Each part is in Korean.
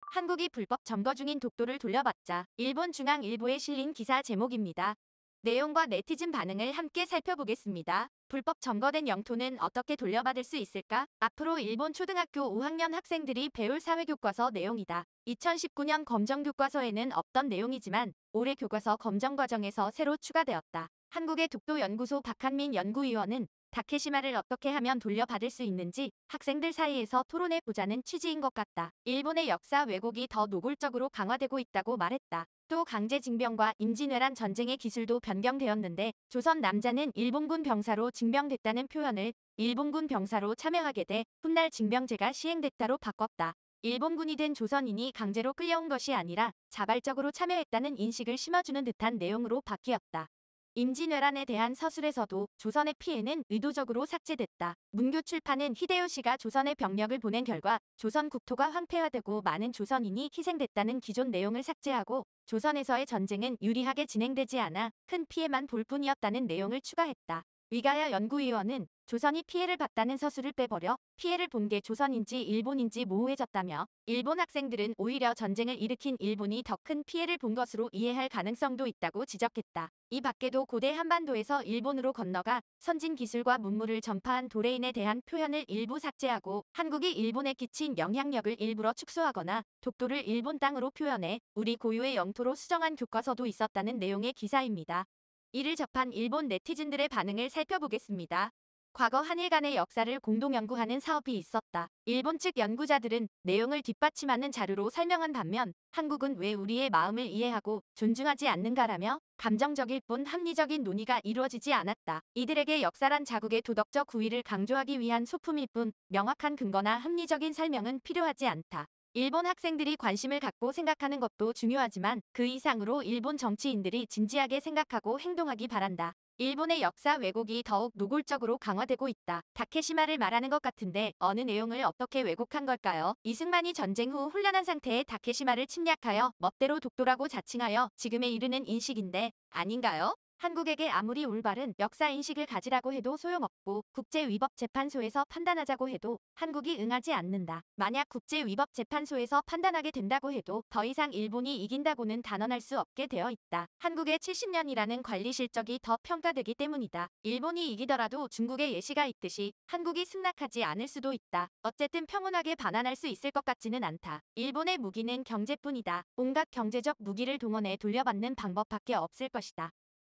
한국이 불법 점거 중인 독도를 돌려받자. 일본 중앙일보에 실린 기사 제목입니다. 내용과 네티즌 반응을 함께 살펴보겠습니다. 불법 점거된 영토는 어떻게 돌려받을 수 있을까? 앞으로 일본 초등학교 5학년 학생들이 배울 사회교과서 내용이다. 2019년 검정교과서에는 없던 내용이지만 올해 교과서 검정 과정에서 새로 추가되었다. 한국의 독도연구소 박한민 연구위원은 다케시마를 어떻게 하면 돌려받을 수 있는지 학생들 사이에서 토론해보자는 취지인 것 같다. 일본의 역사 왜곡이 더 노골적으로 강화되고 있다고 말했다. 또 강제징병과 임진왜란 전쟁의 기술도 변경되었는데 조선 남자는 일본군 병사로 징병됐다는 표현을 일본군 병사로 참여하게 돼 훗날 징병제가 시행됐다로 바꿨다. 일본군이 된 조선인이 강제로 끌려온 것이 아니라 자발적으로 참여했다는 인식을 심어주는 듯한 내용으로 바뀌었다. 임진왜란에 대한 서술에서도 조선의 피해는 의도적으로 삭제됐다. 문교 출판은 히데요시가 조선에 병력을 보낸 결과 조선 국토가 황폐화되고 많은 조선인이 희생됐다는 기존 내용을 삭제하고 조선에서의 전쟁은 유리하게 진행되지 않아 큰 피해만 볼 뿐이었다는 내용을 추가했다. 위가야 연구위원은 조선이 피해를 봤다는 서술을 빼버려 피해를 본 게 조선인지 일본인지 모호해졌다며 일본 학생들은 오히려 전쟁을 일으킨 일본이 더 큰 피해를 본 것으로 이해할 가능성도 있다고 지적했다. 이 밖에도 고대 한반도에서 일본으로 건너가 선진 기술과 문물을 전파한 도레인에 대한 표현을 일부 삭제하고 한국이 일본에 끼친 영향력을 일부러 축소하거나 독도를 일본 땅으로 표현해 우리 고유의 영토로 수정한 교과서도 있었다는 내용의 기사입니다. 이를 접한 일본 네티즌들의 반응을 살펴보겠습니다. 과거 한일 간의 역사를 공동 연구하는 사업이 있었다. 일본 측 연구자들은 내용을 뒷받침하는 자료로 설명한 반면 한국은 왜 우리의 마음을 이해하고 존중하지 않는가라며 감정적일 뿐 합리적인 논의가 이루어지지 않았다. 이들에게 역사란 자국의 도덕적 우위를 강조하기 위한 소품일 뿐 명확한 근거나 합리적인 설명은 필요하지 않다. 일본 학생들이 관심을 갖고 생각하는 것도 중요하지만 그 이상으로 일본 정치인들이 진지하게 생각하고 행동하기 바란다. 일본의 역사 왜곡이 더욱 노골적으로 강화되고 있다. 다케시마를 말하는 것 같은데 어느 내용을 어떻게 왜곡한 걸까요? 이승만이 전쟁 후 훈련한 상태의 다케시마를 침략하여 멋대로 독도라고 자칭하여 지금에 이르는 인식인데 아닌가요? 한국에게 아무리 올바른 역사인식을 가지라고 해도 소용없고 국제위법재판소에서 판단하자고 해도 한국이 응하지 않는다. 만약 국제위법재판소에서 판단하게 된다고 해도 더 이상 일본이 이긴다고는 단언할 수 없게 되어 있다. 한국의 70년이라는 관리 실적이 더 평가되기 때문이다. 일본이 이기더라도 중국의 예시가 있듯이 한국이 승낙하지 않을 수도 있다. 어쨌든 평온하게 반환할 수 있을 것 같지는 않다. 일본의 무기는 경제뿐이다. 온갖 경제적 무기를 동원해 돌려받는 방법밖에 없을 것이다.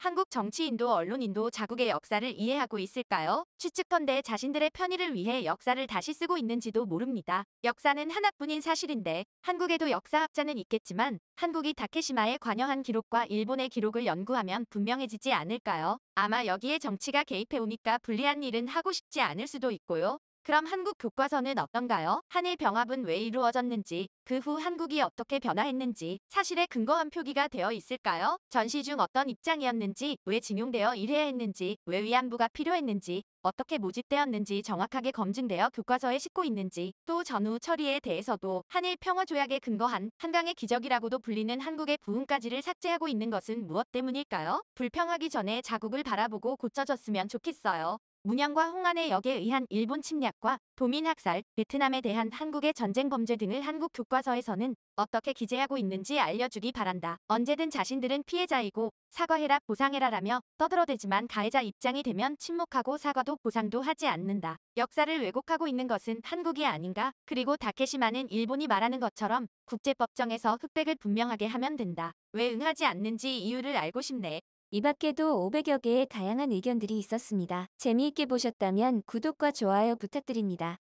한국 정치인도 언론인도 자국의 역사를 이해하고 있을까요? 추측컨대 자신들의 편의를 위해 역사를 다시 쓰고 있는지도 모릅니다. 역사는 하나뿐인 사실인데 한국에도 역사학자는 있겠지만 한국이 다케시마에 관여한 기록과 일본의 기록을 연구하면 분명해지지 않을까요? 아마 여기에 정치가 개입해오니까 불리한 일은 하고 싶지 않을 수도 있고요. 그럼 한국 교과서는 어떤가요? 한일 병합은 왜 이루어졌는지, 그 후 한국이 어떻게 변화했는지 사실에 근거한 표기가 되어 있을까요? 전시 중 어떤 입장이었는지, 왜 징용되어 일해야 했는지, 왜 위안부가 필요했는지, 어떻게 모집되었는지 정확하게 검증되어 교과서에 싣고 있는지, 또 전후 처리에 대해서도 한일 평화조약에 근거한 한강의 기적이라고도 불리는 한국의 부흥까지를 삭제하고 있는 것은 무엇 때문일까요? 불평하기 전에 자국을 바라보고 고쳐졌으면 좋겠어요. 문영과 홍안의 역에 의한 일본 침략과 도민학살, 베트남에 대한 한국의 전쟁 범죄 등을 한국 교과서에서는 어떻게 기재하고 있는지 알려주기 바란다. 언제든 자신들은 피해자이고 사과해라 보상해라라며 떠들어대지만 가해자 입장이 되면 침묵하고 사과도 보상도 하지 않는다. 역사를 왜곡하고 있는 것은 한국이 아닌가? 그리고 다케시마는 일본이 말하는 것처럼 국제법정에서 흑백을 분명하게 하면 된다. 왜 응하지 않는지 이유를 알고 싶네. 이 밖에도 500여 개의 다양한 의견들이 있었습니다. 재미있게 보셨다면 구독과 좋아요 부탁드립니다.